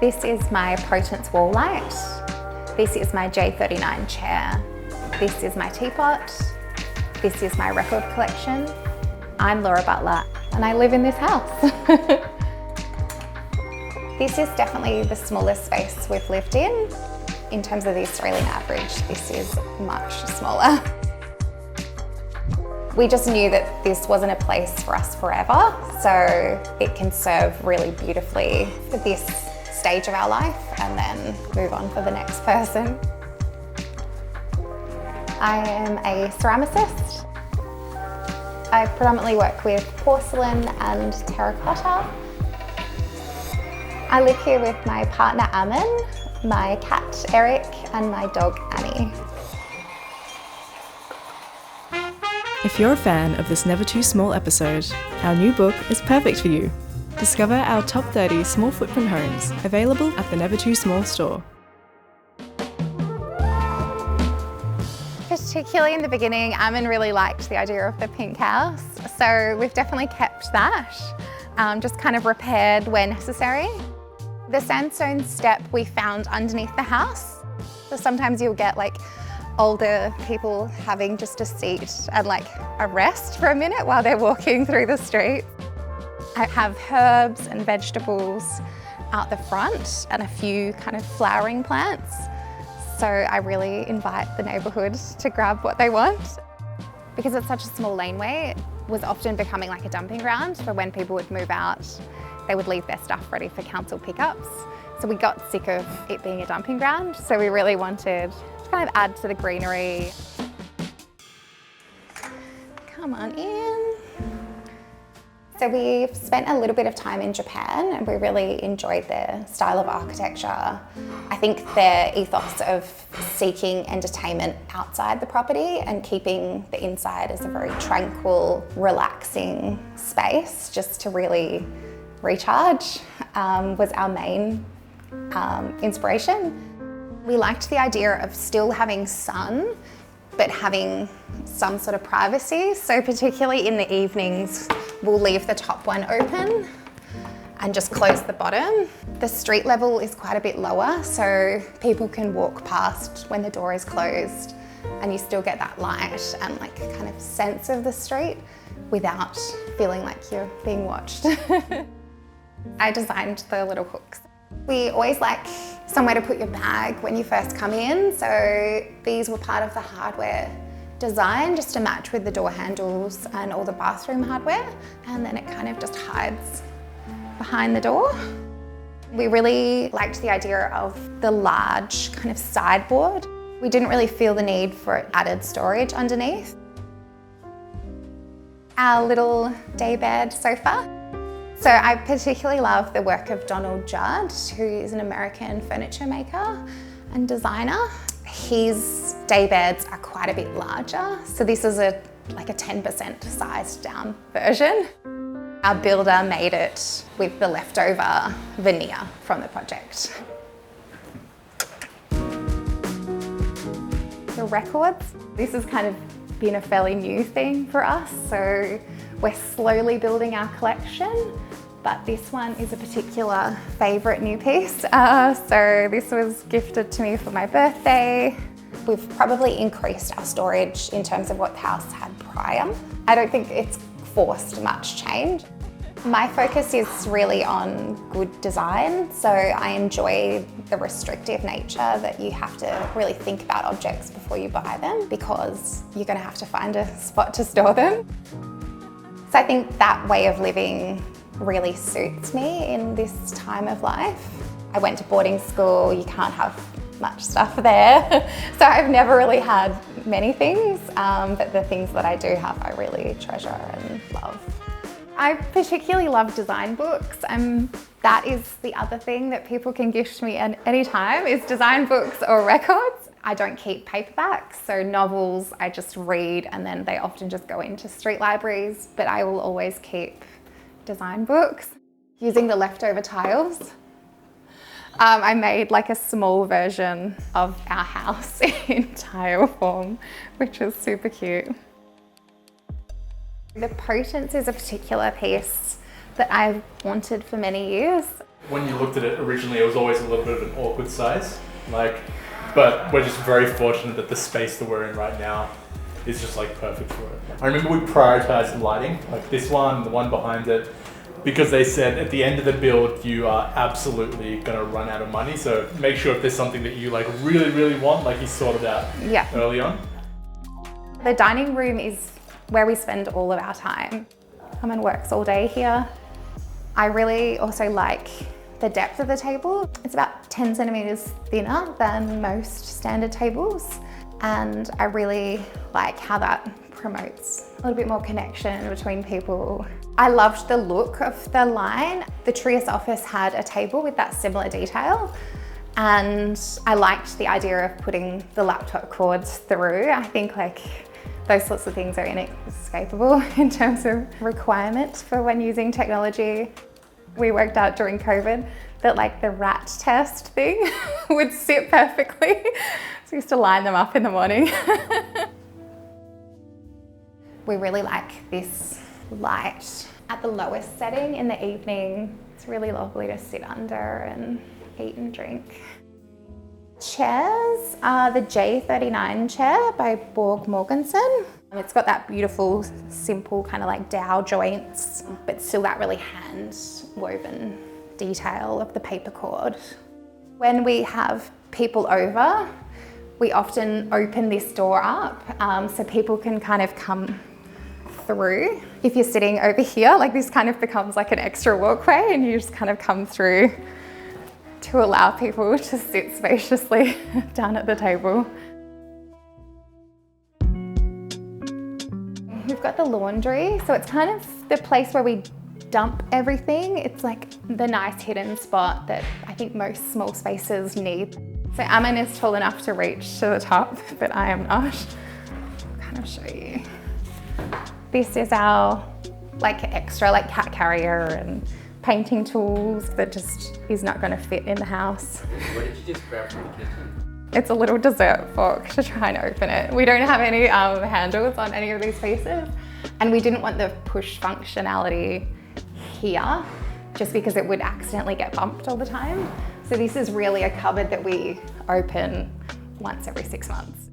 This is my Potence wall light. This is my J39 chair. This is my teapot. This is my record collection. I'm Laura Butler and I live in this house. This is definitely the smallest space we've lived in. In terms of the Australian average, this is much smaller. We just knew that this wasn't a place for us forever, so it can serve really beautifully for this stage of our life and then move on for the next person. I am a ceramicist. I predominantly work with porcelain and terracotta. I live here with my partner Aman, my cat Eric and my dog Annie. If you're a fan of this Never Too Small episode, our new book is perfect for you. Discover our top 30 small footprint homes, available at the Never Too Small store. Particularly in the beginning, Aman really liked the idea of the pink house, so we've definitely kept that, just kind of repaired where necessary. The sandstone step we found underneath the house, so sometimes you'll get like older people having just a seat and like a rest for a minute while they're walking through the street. I have herbs and vegetables out the front and a few kind of flowering plants. So I really invite the neighbourhood to grab what they want. Because it's such a small laneway, it was often becoming like a dumping ground for when people would move out. They would leave their stuff ready for council pickups. So we got sick of it being a dumping ground. So we really wanted to kind of add to the greenery. Come on in. So we've spent a little bit of time in Japan and we really enjoyed their style of architecture. I think their ethos of seeking entertainment outside the property and keeping the inside as a very tranquil, relaxing space just to really recharge was our main inspiration. We liked the idea of still having sun but having some sort of privacy. So particularly in the evenings, we'll leave the top one open and just close the bottom. The street level is quite a bit lower, so people can walk past when the door is closed and you still get that light and like kind of sense of the street without feeling like you're being watched. I designed the little hooks. We always like somewhere to put your bag when you first come in, so these were part of the hardware design just to match with the door handles and all the bathroom hardware, and then it kind of just hides behind the door. We really liked the idea of the large kind of sideboard. We didn't really feel the need for added storage underneath. Our little daybed sofa. So I particularly love the work of Donald Judd, who is an American furniture maker and designer. His daybeds are quite a bit larger. So this is like a 10% sized down version. Our builder made it with the leftover veneer from the project. The records. This has kind of been a fairly new thing for us. So we're slowly building our collection, but this one is a particular favourite new piece. So this was gifted to me for my birthday. We've probably increased our storage in terms of what the house had prior. I don't think it's forced much change. My focus is really on good design, so I enjoy the restrictive nature that you have to really think about objects before you buy them because you're going to have to find a spot to store them. So I think that way of living really suits me in this time of life. I went to boarding school, you can't have much stuff there. So I've never really had many things, but the things that I do have, I really treasure and love. I particularly love design books. That is the other thing that people can gift me at any time is design books or records. I don't keep paperbacks, so novels I just read and then they often just go into street libraries, but I will always keep design books. Using the leftover tiles, I made like a small version of our house in tile form, which is super cute. The Potence is a particular piece that I've wanted for many years. When you looked at it originally, it was always a little bit of an awkward size. But we're just very fortunate that the space that we're in right now is just like perfect for it. I remember we prioritized the lighting, like this one, the one behind it, because they said at the end of the build, you are absolutely gonna run out of money. So make sure if there's something that you like really, really want, like you sorted out early on. The dining room is where we spend all of our time. Aman works all day here. I really also like the depth of the table. It's about 10 centimeters thinner than most standard tables. And I really like how that promotes a little bit more connection between people. I loved the look of the line. The Trias office had a table with that similar detail. And I liked the idea of putting the laptop cords through. I think like those sorts of things are inescapable in terms of requirements for when using technology. We worked out during COVID that like the rat test thing would sit perfectly. So we used to line them up in the morning. We really like this light at the lowest setting in the evening. It's really lovely to sit under and eat and drink. Chairs are the J39 chair by Borg Mortensen. It's got that beautiful, simple kind of like dowel joints, but still that really hand-woven detail of the paper cord. When we have people over, we often open this door up so people can kind of come through. If you're sitting over here, like this kind of becomes like an extra walkway and you just kind of come through to allow people to sit spaciously down at the table. We've got the laundry, so it's kind of the place where we dump everything. It's like the nice hidden spot that I think most small spaces need. So Aman is tall enough to reach to the top, but I am not. I'll kind of show you. This is our like extra like cat carrier and painting tools that just is not going to fit in the house. What did you just grab from the kitchen? It's a little dessert fork to try and open it. We don't have any handles on any of these pieces, and we didn't want the push functionality here just because it would accidentally get bumped all the time. So this is really a cupboard that we open once every 6 months.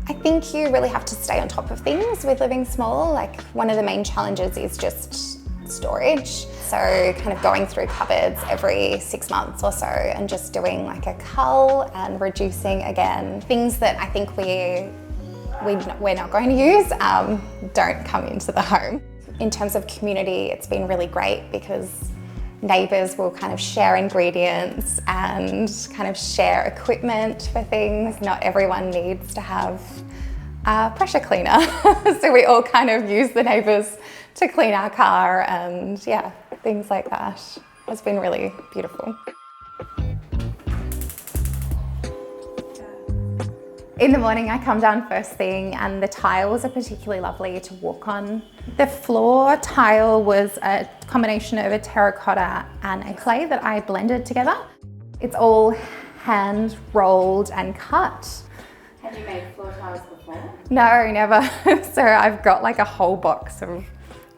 I think you really have to stay on top of things with living small. Like one of the main challenges is just storage. So kind of going through cupboards every 6 months or so and just doing like a cull and reducing again. Things that I think we're not going to use don't come into the home. In terms of community, it's been really great because neighbours will kind of share ingredients and kind of share equipment for things. Not everyone needs to have a pressure cleaner. So we all kind of use the neighbours to clean our car and yeah, things like that. It's been really beautiful. In the morning I come down first thing and the tiles are particularly lovely to walk on. The floor tile was a combination of a terracotta and a clay that I blended together. It's all hand rolled and cut. Had you made floor tiles before? No, never. So I've got like a whole box of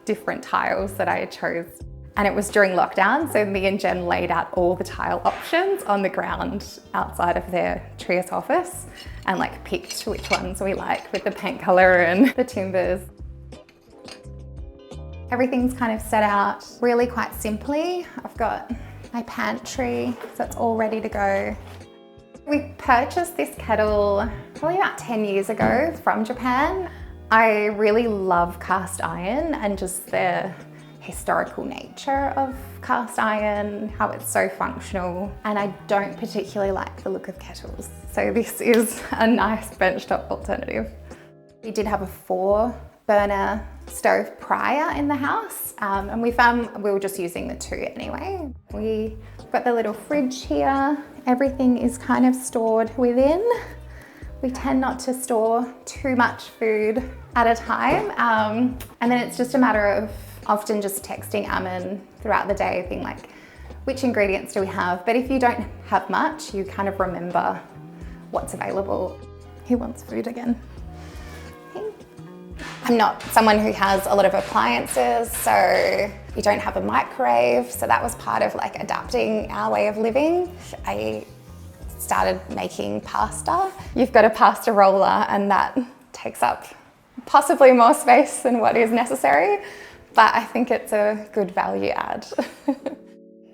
different tiles that I chose. And it was during lockdown, so me and Jen laid out all the tile options on the ground outside of their Trias office and like picked which ones we like with the paint colour and the timbers. Everything's kind of set out really quite simply. I've got my pantry, so it's all ready to go. We purchased this kettle probably about 10 years ago from Japan. I really love cast iron and just the historical nature of cast iron, how it's so functional, and I don't particularly like the look of kettles. So this is a nice benchtop alternative. We did have a 4-burner stove prior in the house, and we found we were just using the 2 anyway. We've got the little fridge here. Everything is kind of stored within. We tend not to store too much food at a time, and then it's just a matter of often just texting Aman throughout the day, being like, which ingredients do we have? But if you don't have much, you kind of remember what's available. He wants food again. I'm not someone who has a lot of appliances, so we don't have a microwave, so that was part of like adapting our way of living. I started making pasta. You've got a pasta roller and that takes up possibly more space than what is necessary, but I think it's a good value add.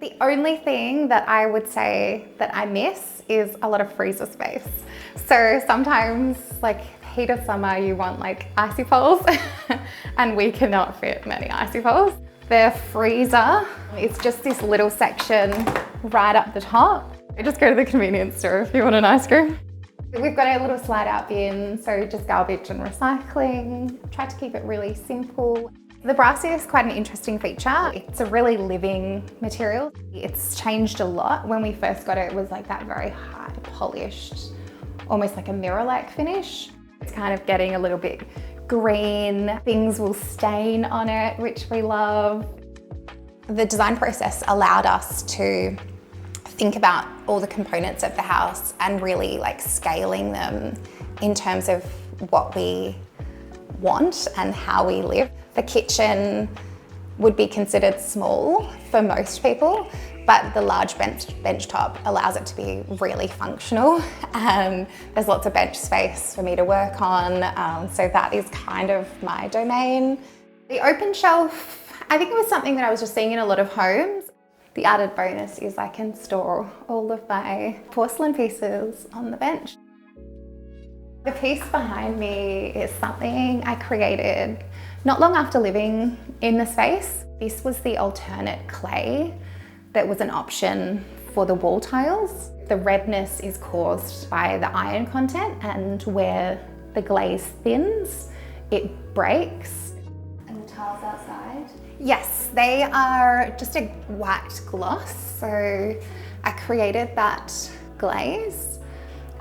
The only thing that I would say that I miss is a lot of freezer space. So sometimes, like heat of summer, you want like icy poles and we cannot fit many icy poles. The freezer is just this little section right up the top. You just go to the convenience store if you want an ice cream. We've got a little slide out bin, so just garbage and recycling. Try to keep it really simple. The brassy is quite an interesting feature. It's a really living material. It's changed a lot. When we first got it, it was like that very high, polished, almost like a mirror-like finish. It's kind of getting a little bit green. Things will stain on it, which we love. The design process allowed us to think about all the components of the house and really like scaling them in terms of what we want and how we live. The kitchen would be considered small for most people, but the large bench top allows it to be really functional, and there's lots of bench space for me to work on, so that is kind of my domain. The open shelf, I think it was something that I was just seeing in a lot of homes. The added bonus is I can store all of my porcelain pieces on the bench. The piece behind me is something I created not long after living in the space. This was the alternate clay that was an option for the wall tiles. The redness is caused by the iron content, and where the glaze thins, it breaks. And the tiles outside? Yes, they are just a white gloss. So I created that glaze,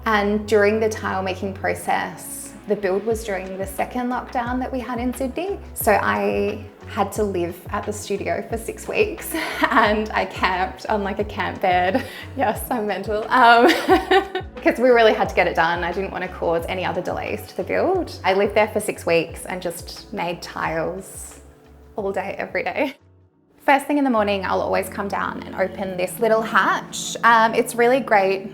and during the tile making process, the build was during the second lockdown that we had in Sydney. So I had to live at the studio for 6 weeks and I camped on like a camp bed. Yes, I'm mental. Because we really had to get it done. I didn't want to cause any other delays to the build. I lived there for 6 weeks and just made tiles all day, every day. First thing in the morning, I'll always come down and open this little hatch. It's really great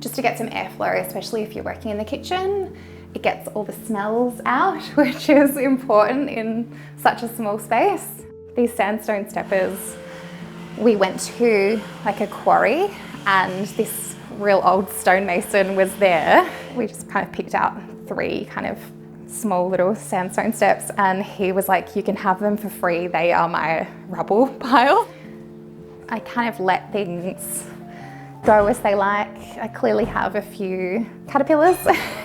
just to get some airflow, especially if you're working in the kitchen. It gets all the smells out, which is important in such a small space. These sandstone steppers, we went to like a quarry and this real old stonemason was there. We just kind of picked out 3 kind of small little sandstone steps and he was like, you can have them for free, they are my rubble pile. I kind of let things go as they like. I clearly have a few caterpillars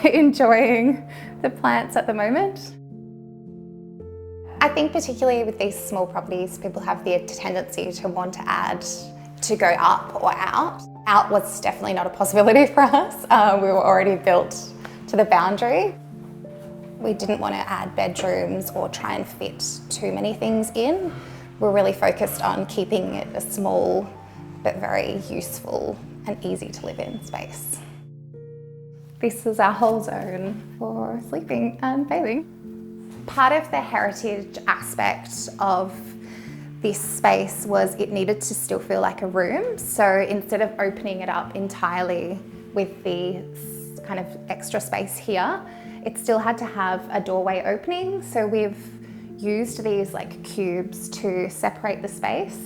enjoying the plants at the moment. I think particularly with these small properties, people have the tendency to want to add, to go up or out. Out was definitely not a possibility for us. We were already built to the boundary. We didn't want to add bedrooms or try and fit too many things in. We're really focused on keeping it a small but very useful and easy to live in space. This is our whole zone for sleeping and bathing. Part of the heritage aspect of this space was it needed to still feel like a room. So instead of opening it up entirely with the kind of extra space here, it still had to have a doorway opening. So we've used these like cubes to separate the space,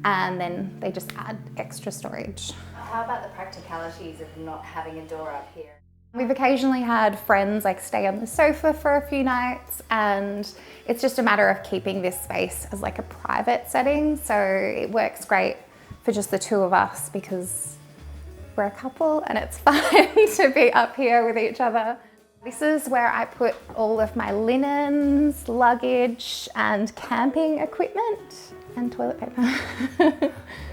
and then they just add extra storage. How about the practicalities of not having a door up here? We've occasionally had friends like stay on the sofa for a few nights, and it's just a matter of keeping this space as like a private setting. So it works great for just the 2 of us because we're a couple and it's fun to be up here with each other. This is where I put all of my linens, luggage and camping equipment and toilet paper.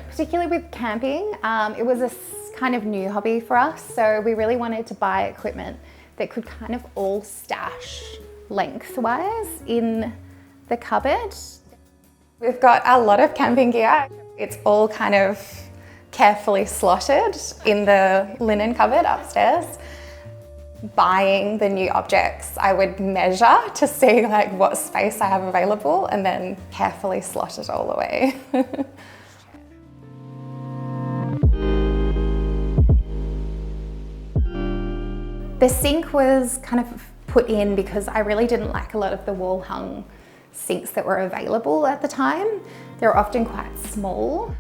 Particularly with camping, it was a kind of new hobby for us, so we really wanted to buy equipment that could kind of all stash lengthwise in the cupboard. We've got a lot of camping gear. It's all kind of carefully slotted in the linen cupboard upstairs. buying the new objects, I would measure to see like what space I have available and then carefully slot it all away. The sink was kind of put in because I really didn't like a lot of the wall hung sinks that were available at the time. They were often quite small.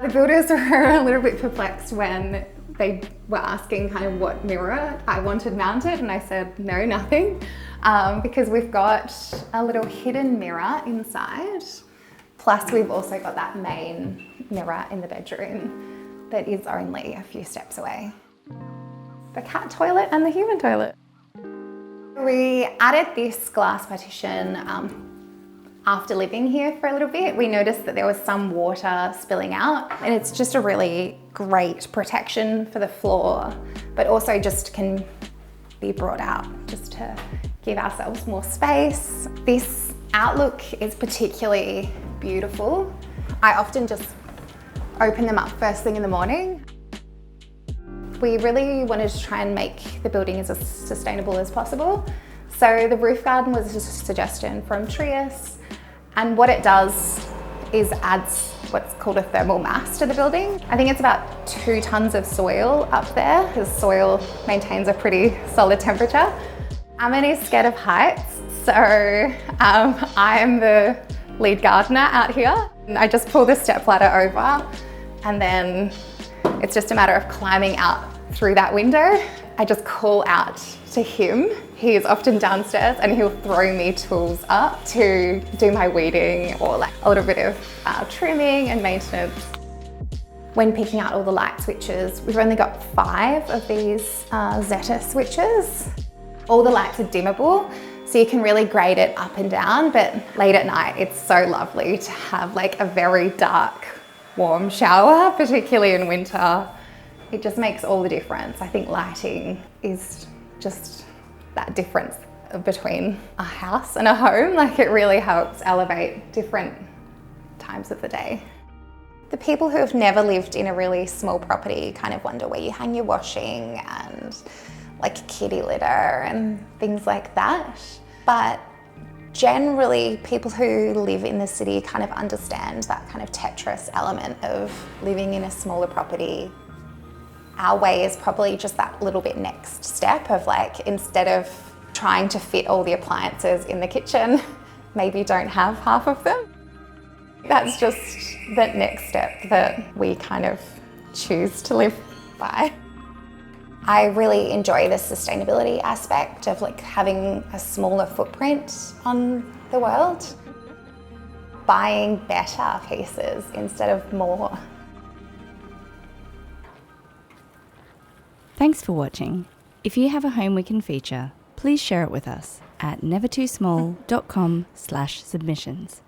The builders were a little bit perplexed when they were asking kind of what mirror I wanted mounted, and I said no, nothing, because we've got a little hidden mirror inside. Plus we've also got that main mirror in the bedroom that is only a few steps away. The cat toilet and the human toilet. We added this glass partition after living here for a little bit. We noticed that there was some water spilling out, and it's just a really great protection for the floor, but also just can be brought out just to give ourselves more space. This outlook is particularly beautiful. I often just open them up first thing in the morning. We really wanted to try and make the building as sustainable as possible. So the roof garden was a suggestion from Terrace, and what it does is adds what's called a thermal mass to the building. I think it's about 2 tons of soil up there, because soil maintains a pretty solid temperature. Aman is scared of heights, so I'm the lead gardener out here. I just pull the step ladder over, and then it's just a matter of climbing out through that window. I just call out to him. He is often downstairs and he'll throw me tools up to do my weeding or like a little bit of trimming and maintenance. When picking out all the light switches, we've only got 5 of these Zeta switches. All the lights are dimmable, so you can really grade it up and down, but late at night, it's so lovely to have like a very dark, warm shower, particularly in winter. It just makes all the difference. I think lighting is just that difference between a house and a home. Like it really helps elevate different times of the day. The people who have never lived in a really small property kind of wonder where you hang your washing and like kitty litter and things like that. But generally, people who live in the city kind of understand that kind of Tetris element of living in a smaller property. Our way is probably just that little bit next step of like, instead of trying to fit all the appliances in the kitchen, maybe don't have half of them. That's just the next step that we kind of choose to live by. I really enjoy the sustainability aspect of like having a smaller footprint on the world. Buying better pieces instead of more. Thanks for watching. If you have a home we can feature, please share it with us at nevertoosmall.com/submissions.